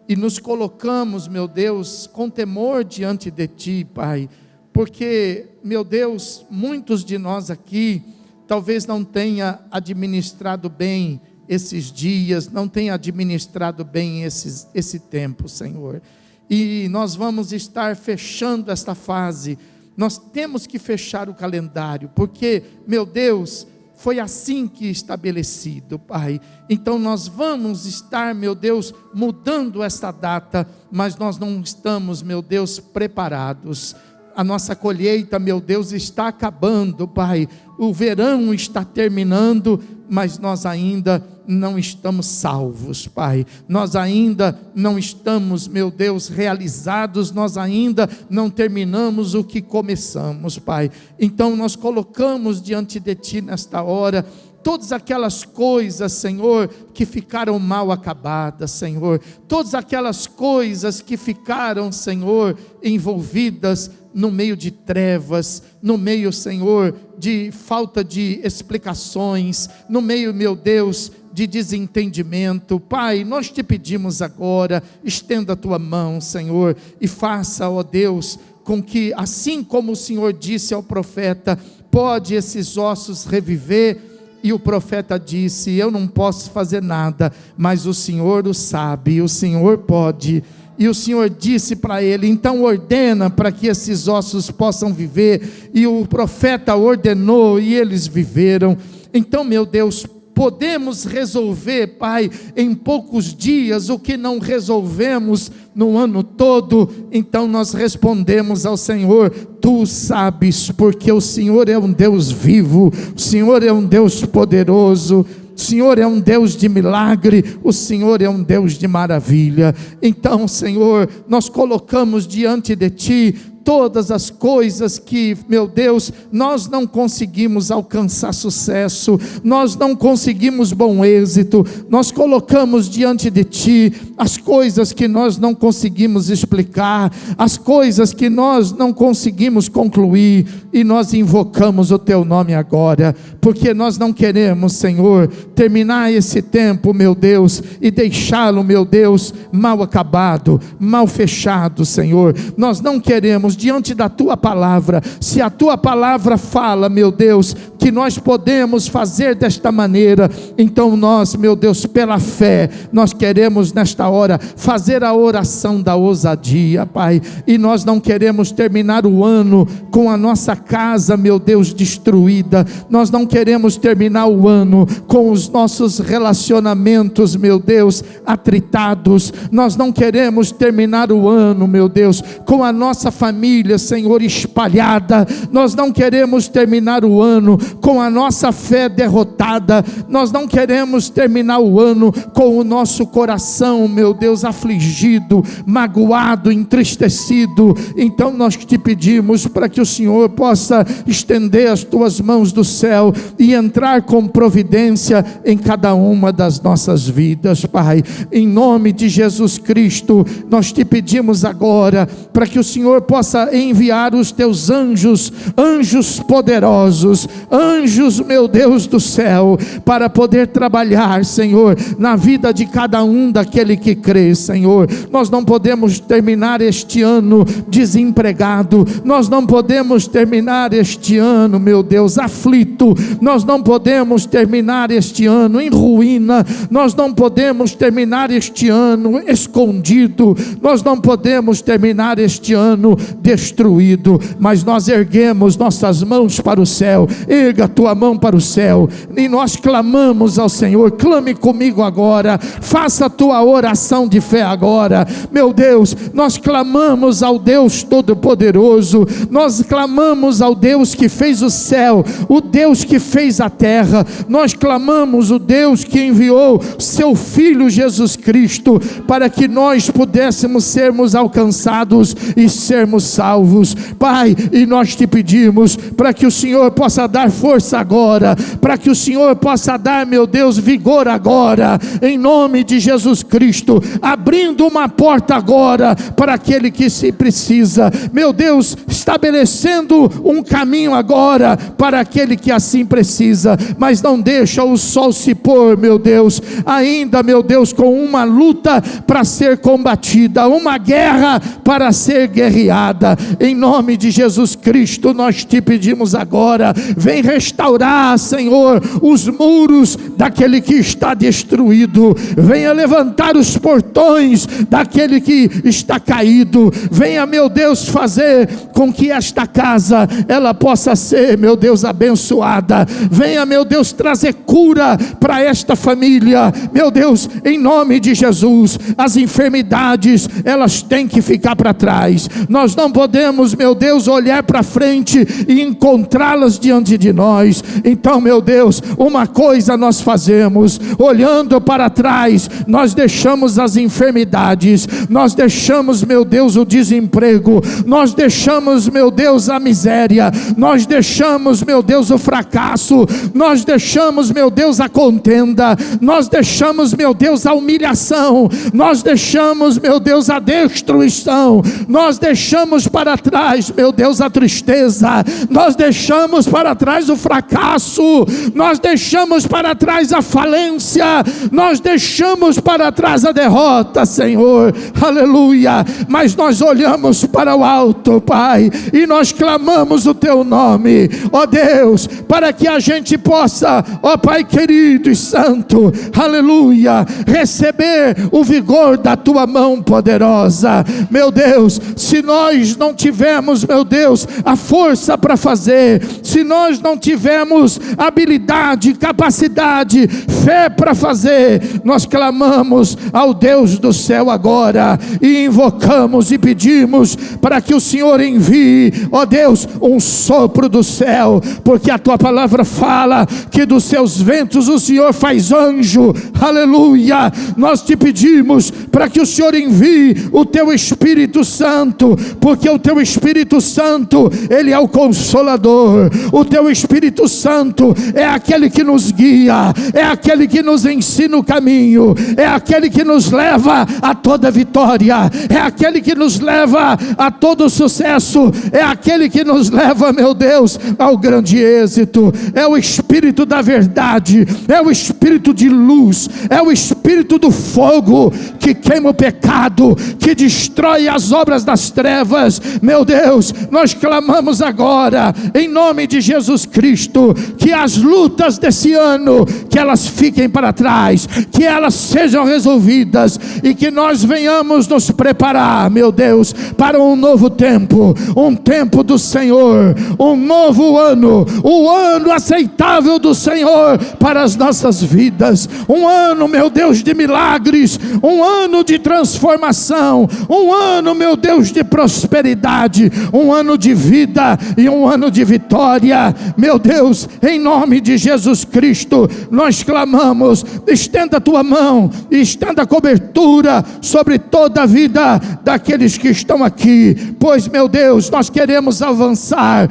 e nos colocamos, meu Deus, com temor diante de Ti, Pai, porque, meu Deus, muitos de nós aqui talvez não tenha administrado bem esses dias, não tenha administrado bem esse tempo, Senhor. E nós vamos estar fechando esta fase. Nós temos que fechar o calendário, porque, meu Deus, foi assim que estabelecido, Pai. Então nós vamos estar, meu Deus, mudando esta data, mas nós não estamos, meu Deus, preparados. A nossa colheita, meu Deus, está acabando, Pai. O verão está terminando, mas nós ainda não estamos salvos, Pai. Nós ainda não estamos, meu Deus, realizados. Nós ainda não terminamos o que começamos, Pai. Então nós colocamos diante de Ti nesta hora todas aquelas coisas, Senhor, que ficaram mal acabadas, Senhor. Todas aquelas coisas que ficaram, Senhor, envolvidas no meio de trevas, no meio, Senhor, de falta de explicações, no meio, meu Deus, de desentendimento. Pai, nós te pedimos agora, estenda a tua mão, Senhor, e faça, ó Deus, com que, assim como o Senhor disse ao profeta, pode esses ossos reviver. E o profeta disse: eu não posso fazer nada, mas o Senhor o sabe, o Senhor pode. E o Senhor disse para ele: então ordena para que esses ossos possam viver. E o profeta ordenou e eles viveram. Então, meu Deus, podemos resolver, Pai, em poucos dias o que não resolvemos no ano todo. Então nós respondemos ao Senhor: Tu sabes, porque o Senhor é um Deus vivo, o Senhor é um Deus poderoso, o Senhor é um Deus de milagre, o Senhor é um Deus de maravilha. Então, Senhor, nós colocamos diante de Ti todas as coisas que, meu Deus, nós não conseguimos alcançar sucesso, nós não conseguimos bom êxito. Nós colocamos diante de Ti as coisas que nós não conseguimos explicar, as coisas que nós não conseguimos concluir, e nós invocamos o Teu nome agora, porque nós não queremos, Senhor, terminar esse tempo, meu Deus, e deixá-lo, meu Deus, mal acabado, mal fechado, Senhor. Nós não queremos, diante da Tua palavra, se a Tua palavra fala, meu Deus, que nós podemos fazer desta maneira, então nós, meu Deus, pela fé, nós queremos nesta hora fazer a oração da ousadia, Pai. E nós não queremos terminar o ano com a nossa casa, meu Deus, destruída. Nós não queremos terminar o ano com os nossos relacionamentos, meu Deus, atritados. Nós não queremos terminar o ano, meu Deus, com a nossa família, Senhor, espalhada. Nós não queremos terminar o ano com a nossa fé derrotada. Nós não queremos terminar o ano com o nosso coração, meu Deus, afligido, magoado, entristecido. Então nós te pedimos para que o Senhor possa estender as Tuas mãos do céu e entrar com providência em cada uma das nossas vidas, Pai. Em nome de Jesus Cristo, nós te pedimos agora para que o Senhor possa enviar os Teus anjos, anjos poderosos, anjos, meu Deus do céu, para poder trabalhar, Senhor, na vida de cada um daquele que crê, Senhor. Nós não podemos terminar este ano desempregado, nós não podemos terminar este ano, meu Deus, aflito, nós não podemos terminar este ano em ruína, nós não podemos terminar este ano escondido, nós não podemos terminar este ano destruído, mas nós erguemos nossas mãos para o céu. Erga a tua mão para o céu e nós clamamos ao Senhor. Clame comigo agora, faça a tua oração de fé agora. Meu Deus, nós clamamos ao Deus Todo-Poderoso, nós clamamos ao Deus que fez o céu, o Deus que fez a terra, nós clamamos o Deus que enviou seu Filho Jesus Cristo para que nós pudéssemos sermos alcançados e sermos salvos, Pai, e nós te pedimos para que o Senhor possa dar força agora, para que o Senhor possa dar, meu Deus, vigor agora, em nome de Jesus Cristo, abrindo uma porta agora para aquele que se precisa, meu Deus, estabelecendo um caminho agora para aquele que assim precisa, mas não deixa o sol se pôr, meu Deus, ainda, meu Deus, com uma luta para ser combatida, uma guerra para ser guerreada, em nome de Jesus Cristo, nós te pedimos agora, vem restaurar, Senhor, os muros daquele que está destruído, venha levantar os portões daquele que está caído, venha, meu Deus, fazer com que esta casa, ela possa ser, meu Deus, abençoada, venha, meu Deus, trazer cura para esta família, meu Deus, em nome de Jesus, as enfermidades, elas têm que ficar para trás, nós não podemos, meu Deus, olhar para frente e encontrá-las diante de nós, então, meu Deus, uma coisa nós fazemos, olhando para trás, nós deixamos as enfermidades, nós deixamos, meu Deus, o desemprego, nós deixamos, meu Deus, a miséria, nós deixamos, meu Deus, o fracasso, nós deixamos, meu Deus, a contenda, nós deixamos, meu Deus, a humilhação, nós deixamos, meu Deus, a destruição, nós deixamos para trás, meu Deus, a tristeza, nós deixamos para trás o fracasso, nós deixamos para trás a falência, nós deixamos para trás a derrota, Senhor, aleluia, mas nós olhamos para o alto, Pai, e nós clamamos o Teu nome, ó Deus, para que a gente possa, ó Pai querido e santo, aleluia, receber o vigor da Tua mão poderosa, meu Deus, se nós não tivermos, meu Deus, a força para fazer, se nós não tivermos habilidade, capacidade, fé para fazer, nós clamamos ao Deus do céu agora, e invocamos e pedimos para que o Senhor envie, ó Deus, um sopro do céu, porque a Tua palavra fala que dos seus ventos o Senhor faz anjo, aleluia, nós te pedimos para que o Senhor envie o Teu Espírito Santo, porque o Teu Espírito Santo, Ele é o Consolador, o Teu Espírito Santo é aquele que nos guia, é aquele que nos ensina o caminho, é aquele que nos leva a toda vitória, é aquele que nos leva a todo sucesso, é aquele que nos leva, meu Deus, ao grande êxito, é o Espírito da verdade, é o Espírito de luz, é o Espírito do fogo, que queima o pecado, que destrói as obras das trevas, meu Deus, nós clamamos agora, em nome de Jesus Cristo, que as lutas desse ano, que elas fiquem para trás, que elas sejam resolvidas, e que nós venhamos nos preparar, meu Deus, para um novo tempo, um tempo do Senhor, um novo ano, o ano aceitável do Senhor para as nossas vidas, um ano, meu Deus, de milagres, um ano de transformação, um ano, meu Deus, de prosperidade, um ano de vida e um ano de vitória, meu Deus, em nome de Jesus Cristo, nós clamamos, estenda a Tua mão, estenda a cobertura sobre toda a vida daqueles que estão aqui, pois, meu Deus, nós queremos avançar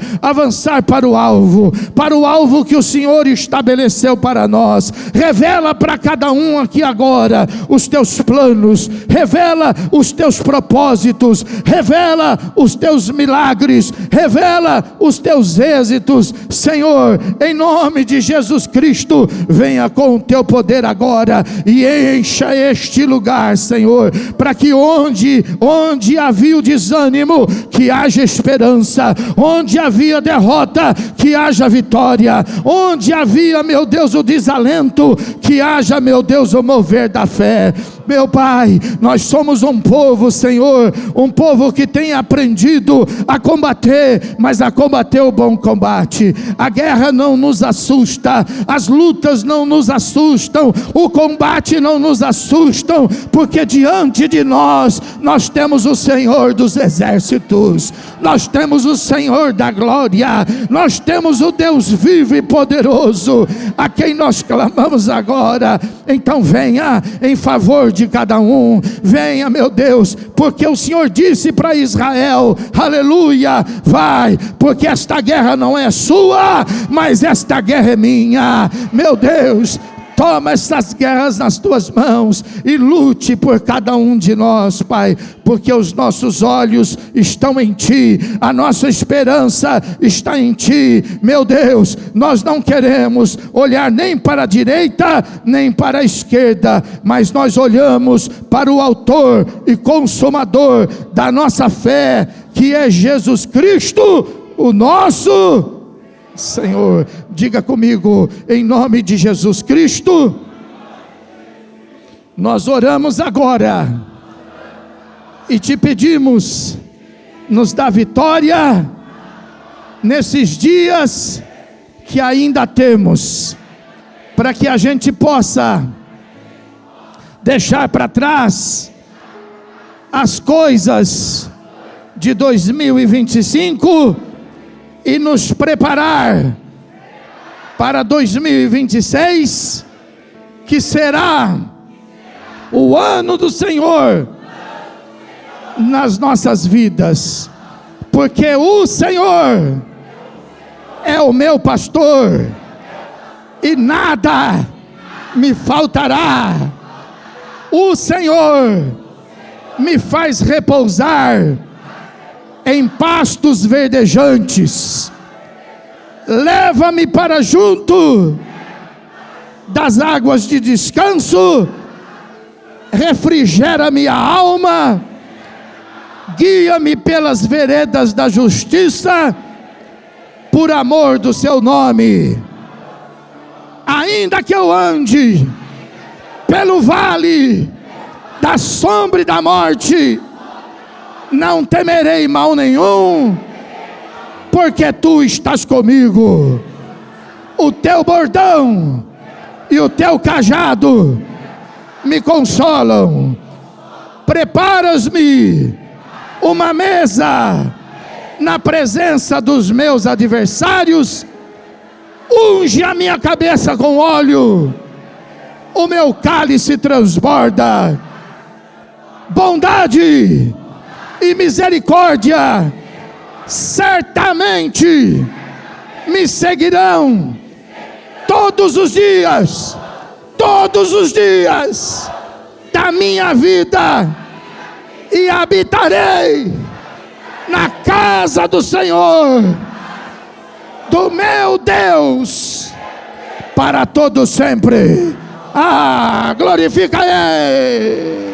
para o alvo que o Senhor estabeleceu para nós. Revela para cada um aqui agora os Teus planos, revela os Teus propósitos, revela os Teus milagres, revela os Teus êxitos, Senhor, em nome de Jesus Cristo, venha com o Teu poder agora e encha este lugar, Senhor, para que onde havia o desânimo, que haja esperança, onde havia derrota, que haja vitória, onde havia, meu Deus, o desalento, que haja, meu Deus, o mover da fé. Meu Pai, nós somos um povo, Senhor, um povo que tem aprendido a combater, mas a combater o bom combate. A guerra não nos assusta, as lutas não nos assustam, o combate não nos assustam, porque diante de nós temos o Senhor dos exércitos, nós temos o Senhor da glória, nós temos o Deus vivo e poderoso, a quem nós clamamos agora. Então venha em favor de cada um. Venha, meu Deus, porque o Senhor disse para Israel, aleluia, vai, porque esta guerra não é sua, mas esta guerra é minha. Meu Deus, toma essas guerras nas tuas mãos e lute por cada um de nós, Pai, porque os nossos olhos estão em Ti, a nossa esperança está em Ti. Meu Deus, nós não queremos olhar nem para a direita, nem para a esquerda, mas nós olhamos para o autor e consumador da nossa fé, que é Jesus Cristo, o nosso Senhor. Diga comigo, em nome de Jesus Cristo, nós oramos agora e te pedimos, nos dá vitória nesses dias que ainda temos, para que a gente possa deixar para trás as coisas de 2025 e nos preparar para 2026, que será o ano do Senhor nas nossas vidas, porque o Senhor é o meu pastor e nada me faltará. O Senhor me faz repousar em pastos verdejantes, leva-me para junto das águas de descanso, refrigera-me a alma, guia-me pelas veredas da justiça, por amor do seu nome. Ainda que eu ande pelo vale da sombra e da morte, não temerei mal nenhum, porque tu estás comigo. O teu bordão e o teu cajado me consolam. Preparas-me uma mesa na presença dos meus adversários, unge a minha cabeça com óleo, o meu cálice transborda. Bondade e misericórdia certamente me seguirão todos os dias da minha vida, e habitarei na casa do Senhor, do meu Deus, para todo sempre. Glorifica Ele.